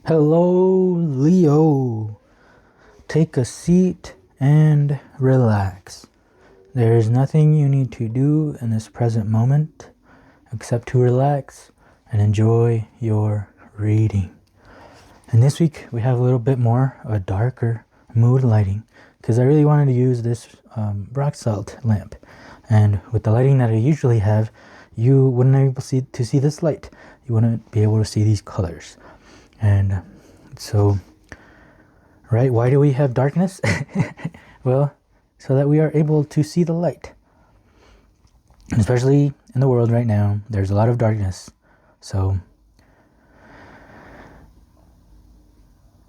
Hello, Leo. Take a seat and relax. There is nothing you need to do in this present moment except to relax and enjoy your reading. And this week we have a little bit more of a darker mood lighting because I really wanted to use this rock salt lamp. And with the lighting that I usually have, you wouldn't be able to see this light. You wouldn't be able to see these colors. And so, right, why do we have darkness? Well, so that we are able to see the light. Especially in the world right now, there's a lot of darkness. So,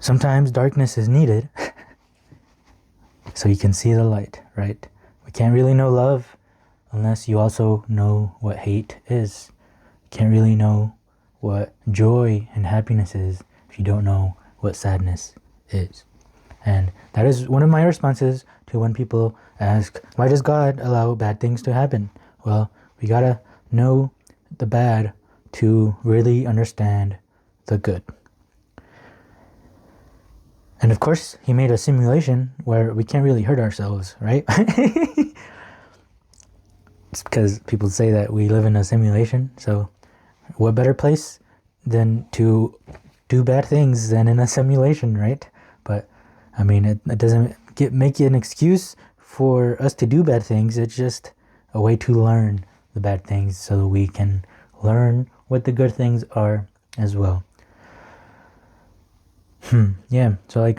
sometimes darkness is needed so you can see the light, right? We can't really know love unless you also know what hate is. You can't really know what joy and happiness is if you don't know what sadness is. And that is one of my responses to when people ask, why does God allow bad things to happen? Well, we gotta know the bad to really understand the good. And of course, he made a simulation where we can't really hurt ourselves, right? It's because people say that we live in a simulation, so what better place than to do bad things than in a simulation, right? But I mean, it doesn't make it an excuse for us to do bad things. It's just a way to learn the bad things so that we can learn what the good things are as well. Yeah, so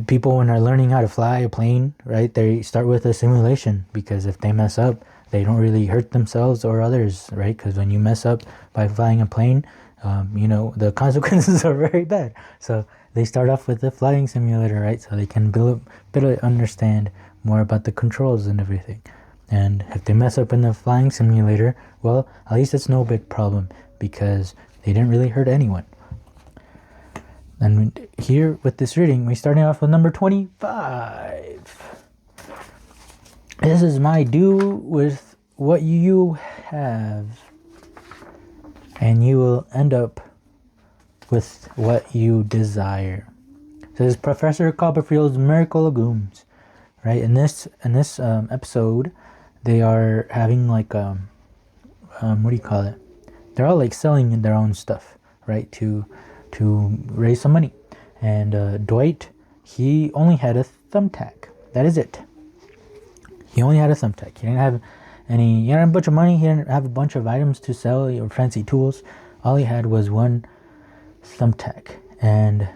people when they're learning how to fly a plane, right, they start with a simulation because if they mess up, they don't really hurt themselves or others, right? Because when you mess up by flying a plane, the consequences are very bad. So they start off with the flying simulator, right? So they can better understand more about the controls and everything. And if they mess up in the flying simulator, well, at least it's no big problem because they didn't really hurt anyone. And here with this reading, we're starting off with number 25. This is my do with what you have. And you will end up with what you desire. So this is Professor Copperfield's Miracle Legumes. Right? In this episode, they are having what do you call it? They're all selling their own stuff, right? To raise some money. And Dwight, he only had a thumbtack. That is it. He only had a thumbtack. He didn't have he had a bunch of money. He didn't have a bunch of items to sell or fancy tools. All he had was one thumbtack. And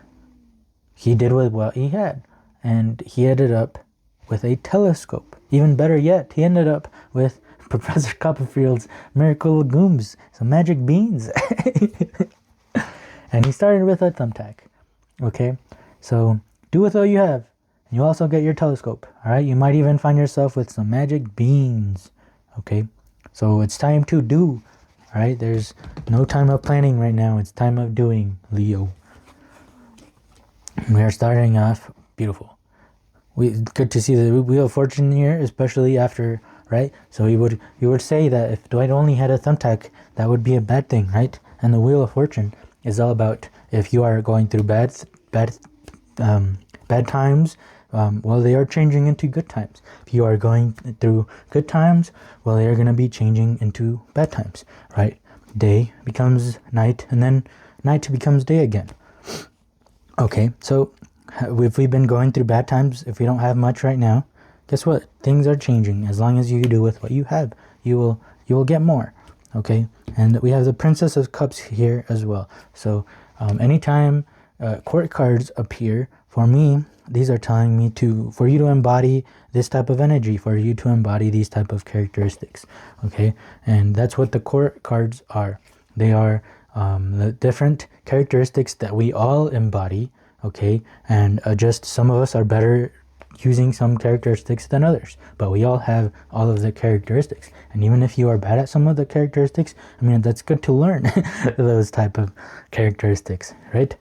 he did with what he had. And he ended up with a telescope. Even better yet, he ended up with Professor Copperfield's Miracle Legumes, some magic beans. And he started with a thumbtack. Okay? So do with all you have. And you also get your telescope. Alright? You might even find yourself with some magic beans. Okay? So it's time to do. Alright? There's no time of planning right now. It's time of doing, Leo. We are starting off beautiful. Good to see the Wheel of Fortune here, especially after, right? So you would say that if Dwight only had a thumbtack, that would be a bad thing, right? And the Wheel of Fortune is all about if you are going through bad times, well, they are changing into good times. If you are going through good times, well, they are going to be changing into bad times, right? Day becomes night, and then night becomes day again. Okay, so if we've been going through bad times, if we don't have much right now, guess what? Things are changing. As long as you do with what you have, you will get more. Okay, and we have the Princess of Cups here as well. So anytime court cards appear, for me, these are telling me for you to embody this type of energy, for you to embody these type of characteristics. Okay, and that's what the court cards are. They are the different characteristics that we all embody. Okay, and just some of us are better using some characteristics than others, but we all have all of the characteristics. And even if you are bad at some of the characteristics, I mean, that's good to learn those type of characteristics, right?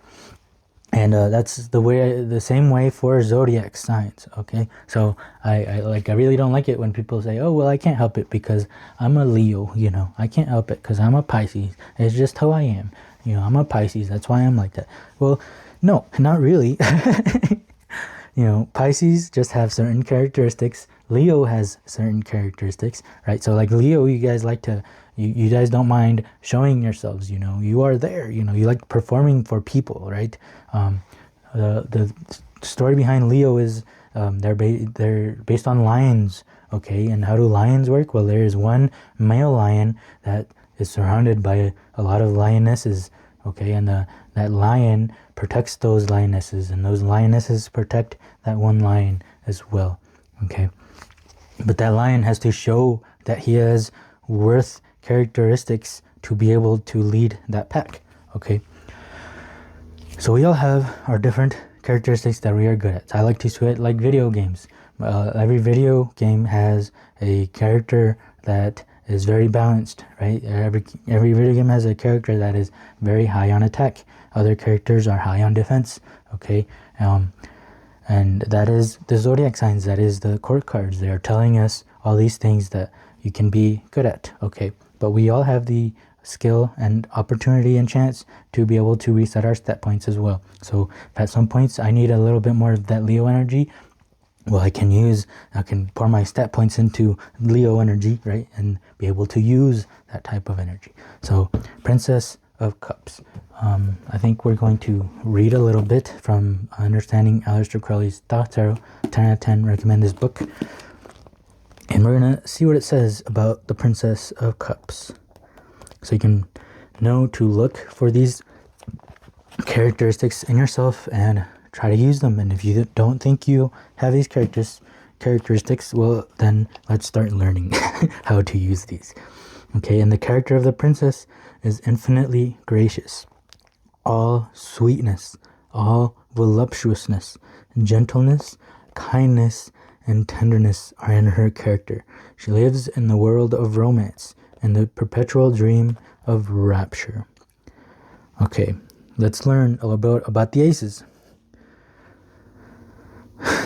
And that's the same way for zodiac signs. Okay, so I really don't like it when people say, oh, well, I can't help it because I'm a Leo, I can't help it because I'm a Pisces. It's just how I am. You know, I'm a Pisces, that's why I'm like that. Well, no, not really. You know, Pisces just have certain characteristics. Leo has certain characteristics, right? So like Leo, you guys like to, you guys don't mind showing yourselves, you know, you are there, you know, you like performing for people, right? The story behind Leo is they're based on lions, okay? And how do lions work? Well, there is one male lion that is surrounded by a lot of lionesses, okay? And that lion protects those lionesses, and those lionesses protect that one lion as well, okay? But that lion has to show that he has worth characteristics to be able to lead that pack, okay? So we all have our different characteristics that we are good at. I like to sweat like video games. Every video game has a character that is very balanced, right? Every video game has a character that is very high on attack. Other characters are high on defense, okay? And that is the zodiac signs, that is the court cards. They are telling us all these things that you can be good at, okay? But we all have the skill and opportunity and chance to be able to reset our stat points as well. So if at some points I need a little bit more of that Leo energy, well, I can pour my stat points into Leo energy, right? And be able to use that type of energy. So Princess of Cups. I think we're going to read a little bit from Understanding Aleister Crowley's Thoth Tarot. 10 out of 10, recommend this book. And we're going to see what it says about the Princess of Cups. So you can know to look for these characteristics in yourself and try to use them. And if you don't think you have these characteristics, well, then let's start learning how to use these. Okay, and the character of the princess is infinitely gracious. All sweetness, all voluptuousness, gentleness, kindness, and tenderness are in her character. She lives in the world of romance, in the perpetual dream of rapture. Okay, let's learn a little bit about the aces.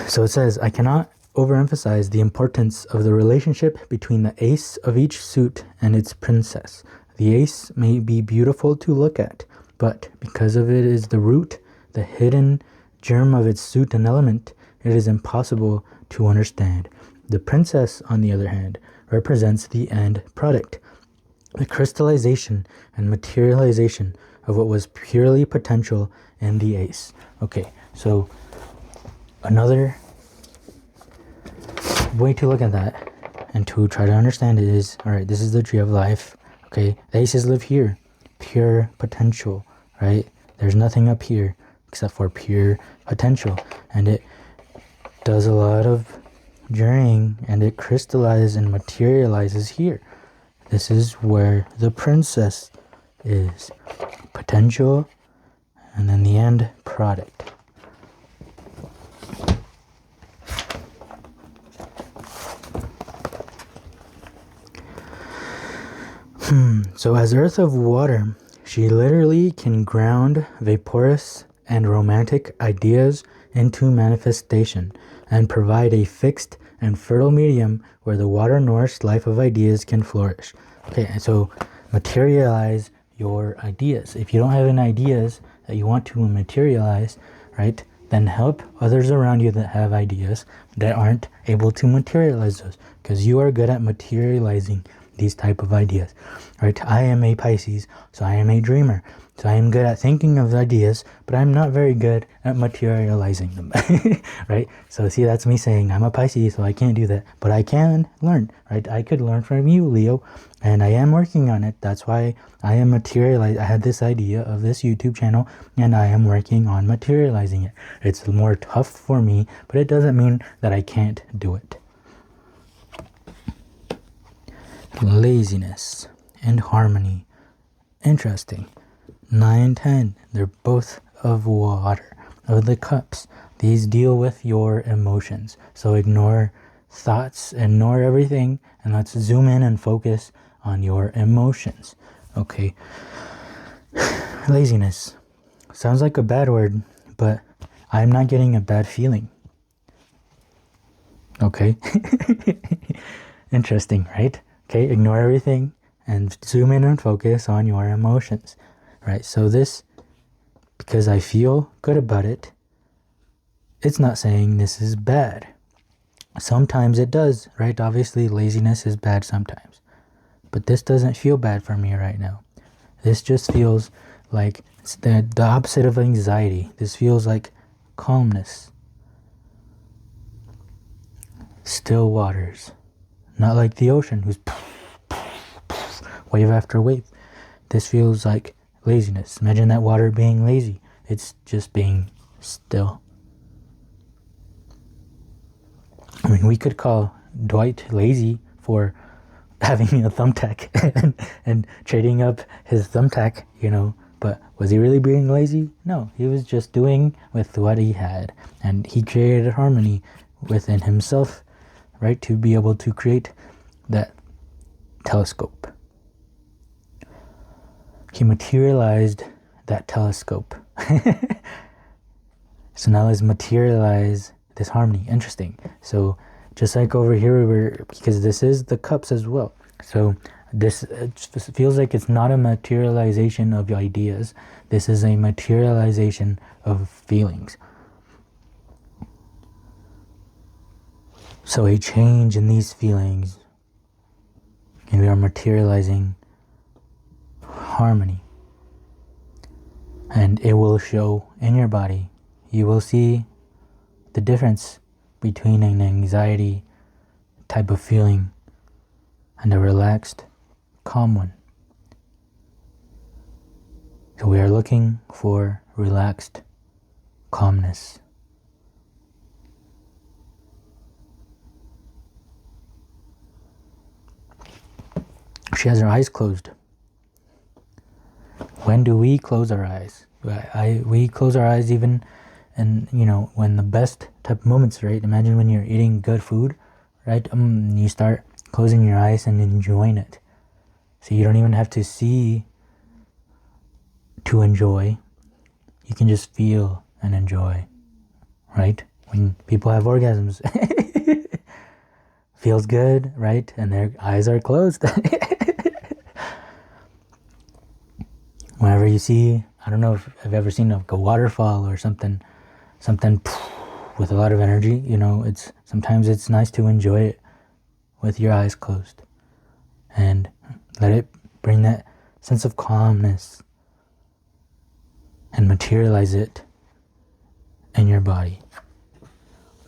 So it says, I cannot overemphasize the importance of the relationship between the ace of each suit and its princess. The ace may be beautiful to look at, but because of it is the root, the hidden germ of its suit and element, it is impossible to understand. The princess, on the other hand, represents the end product, the crystallization and materialization of what was purely potential in the ace. Okay, so another way to look at that and to try to understand it is, all right, this is the tree of life. Okay, the aces live here, pure potential, right? There's nothing up here except for pure potential, and it does a lot of journeying, and it crystallizes and materializes here. This is where the princess is, potential, and then the end product. So as earth of water, she literally can ground vaporous and romantic ideas into manifestation and provide a fixed and fertile medium where the water-nourished life of ideas can flourish. Okay, so materialize your ideas. If you don't have any ideas that you want to materialize, right, then help others around you that have ideas that aren't able to materialize those, because you are good at materializing these type of ideas, right? I am a Pisces, so I am a dreamer. So I am good at thinking of ideas, but I'm not very good at materializing them, right? So see, that's me saying I'm a Pisces, so I can't do that, but I can learn, right? I could learn from you, Leo, and I am working on it. That's why I am I had this idea of this YouTube channel, and I am working on materializing it. It's more tough for me, but it doesn't mean that I can't do it. Laziness and harmony. Interesting. 9, 10. They're both of water, of the cups. These deal with your emotions. So ignore thoughts, ignore everything, and let's zoom in and focus on your emotions. Okay. Laziness. Sounds like a bad word, but I'm not getting a bad feeling. Okay. Interesting, right? Okay, ignore everything and zoom in and focus on your emotions, right? So this, because I feel good about it, it's not saying this is bad. Sometimes it does, right? Obviously, laziness is bad sometimes. But this doesn't feel bad for me right now. This just feels like it's the opposite of anxiety. This feels like calmness. Still waters. Not like the ocean, who's wave after wave. This feels like laziness. Imagine that water being lazy. It's just being still. I mean, we could call Dwight lazy for having a thumbtack and trading up his thumbtack, you know, but was he really being lazy? No, he was just doing with what he had, and he created harmony within himself, right, to be able to create that telescope. He materialized that telescope. So now let's materialize this harmony. Interesting. So just like over here, because this is the cups as well. So this feels like it's not a materialization of ideas. This is a materialization of feelings. So a change in these feelings, and we are materializing harmony. And it will show in your body. You will see the difference between an anxiety type of feeling and a relaxed, calm one. So we are looking for relaxed calmness. She has her eyes closed. When do we close our eyes? We close our eyes even, and you know, when the best type of moments, right? Imagine when you're eating good food, right? You start closing your eyes and enjoying it. So you don't even have to see to enjoy. You can just feel and enjoy, right? When people have orgasms, feels good, right? And their eyes are closed. Whenever you see, I don't know if I've ever seen like a waterfall or something with a lot of energy, you know, sometimes it's nice to enjoy it with your eyes closed and let it bring that sense of calmness and materialize it in your body.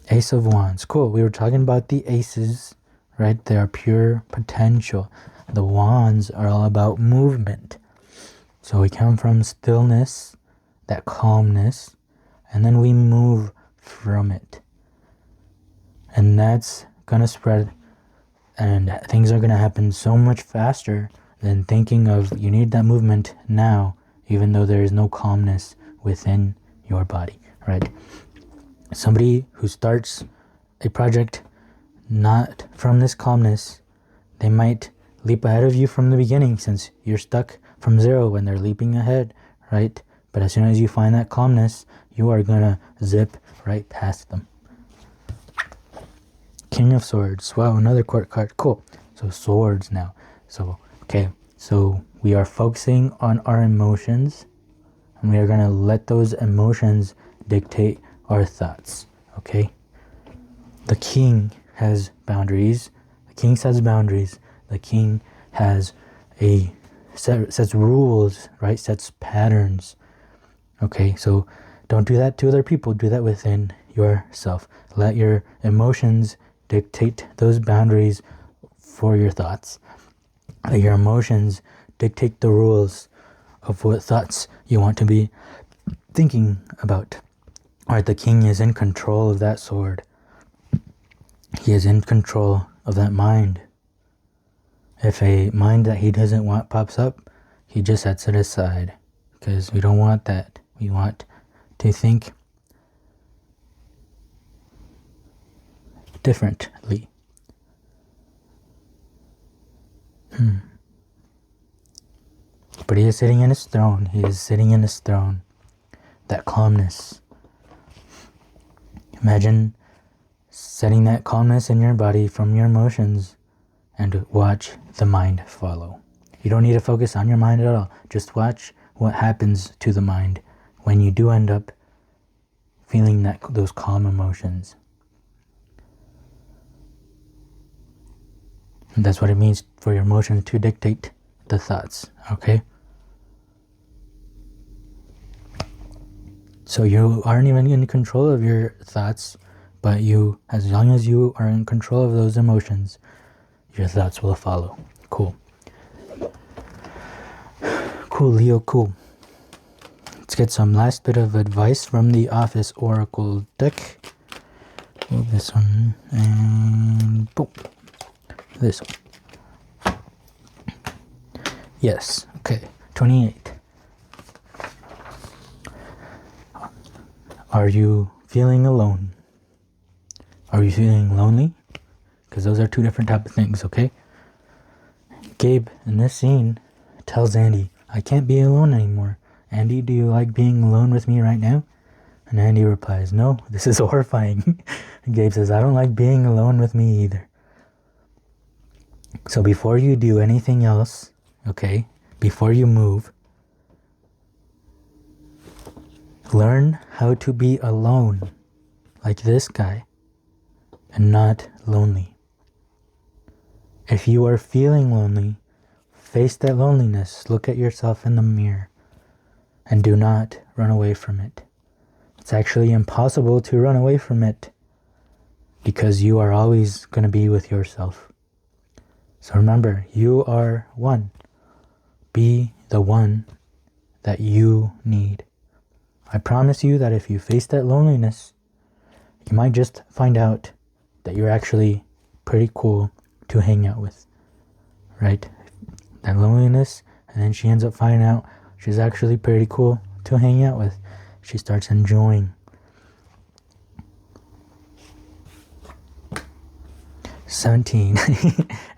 Ace of Wands. Cool. We were talking about the aces, right? They are pure potential. The wands are all about movement. So we come from stillness, that calmness, and then we move from it. And that's going to spread, and things are going to happen so much faster than thinking of you need that movement now, even though there is no calmness within your body, right? Somebody who starts a project not from this calmness, they might leap ahead of you from the beginning, since you're stuck from zero when they're leaping ahead, right? But as soon as you find that calmness, you are gonna zip right past them. King of Swords. Wow, another court card. Cool. So swords now. So, okay. So we are focusing on our emotions, and we are gonna let those emotions dictate our thoughts, okay? The king has boundaries. The king sets boundaries. The king has sets rules, right? Sets patterns. Okay, so don't do that to other people. Do that within yourself. Let your emotions dictate those boundaries for your thoughts. Let your emotions dictate the rules of what thoughts you want to be thinking about. Alright, the king is in control of that sword. He is in control of that mind. If a mind that he doesn't want pops up, he just sets it aside, because we don't want that. We want to think differently. But he is sitting in his throne. He is sitting in his throne. That calmness. Imagine setting that calmness in your body from your emotions and watch the mind follow. You don't need to focus on your mind at all. Just watch what happens to the mind when you do end up feeling those calm emotions. And that's what it means for your emotions to dictate the thoughts, okay? So you aren't even in control of your thoughts, but as long as you are in control of those emotions, your thoughts will follow. Cool. Cool, Leo, cool. Let's get some last bit of advice from the Office Oracle deck. Move this one, and boom. This one. Yes, okay. 28. Are you feeling alone? Are you feeling lonely? Because those are two different types of things, okay? Gabe, in this scene, tells Andy, I can't be alone anymore. Andy, do you like being alone with me right now? And Andy replies, no, this is horrifying. And Gabe says, I don't like being alone with me either. So before you do anything else, okay, before you move, learn how to be alone, like this guy, and not lonely. If you are feeling lonely, face that loneliness, look at yourself in the mirror, and do not run away from it. It's actually impossible to run away from it, because you are always going to be with yourself. So remember, you are one. Be the one that you need. I promise you that if you face that loneliness, you might just find out that you're actually pretty cool to hang out with, right? That loneliness, and then she ends up finding out she's actually pretty cool to hang out with. She starts enjoying. 17.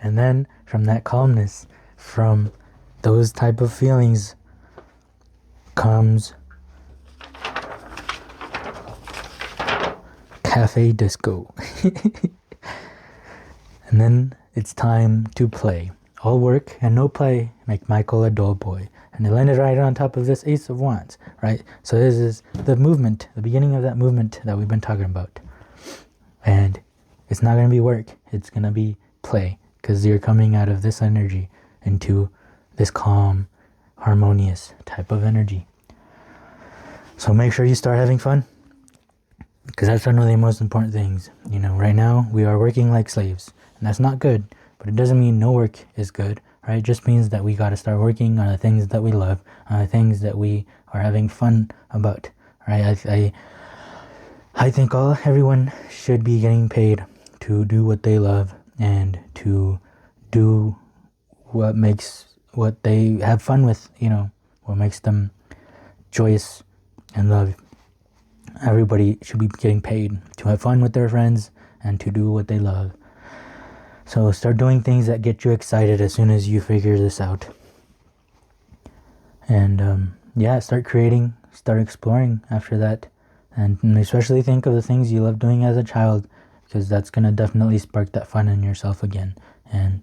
And then from that calmness, from those type of feelings, comes cafe disco. And then it's time to play. All work and no play make Michael a dull boy. And it landed right on top of this Ace of Wands, right? So this is the movement, the beginning of that movement that we've been talking about. And it's not going to be work. It's going to be play, because you're coming out of this energy into this calm, harmonious type of energy. So make sure you start having fun, because that's one of the most important things. You know, right now we are working like slaves, and that's not good, but it doesn't mean no work is good, right? It just means that we got to start working on the things that we love, on the things that we are having fun about, right? I think everyone should be getting paid to do what they love and to do what they have fun with, you know, what makes them joyous and love. Everybody should be getting paid to have fun with their friends and to do what they love. So start doing things that get you excited as soon as you figure this out. And start creating, start exploring after that. And especially think of the things you loved doing as a child, because that's going to definitely spark that fun in yourself again. And,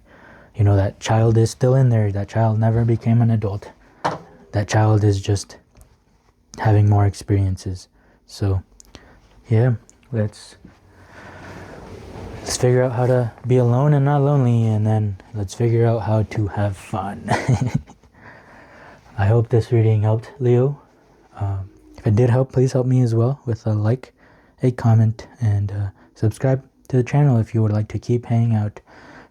you know, that child is still in there. That child never became an adult. That child is just having more experiences. So, yeah, let's figure out how to be alone and not lonely, and then let's figure out how to have fun. I hope this reading helped, Leo. If it did help, please help me as well with a like, a comment, and subscribe to the channel if you would like to keep hanging out,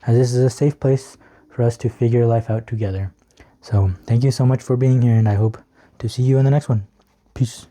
as this is a safe place for us to figure life out together. So thank you so much for being here, and I hope to see you in the next one. Peace.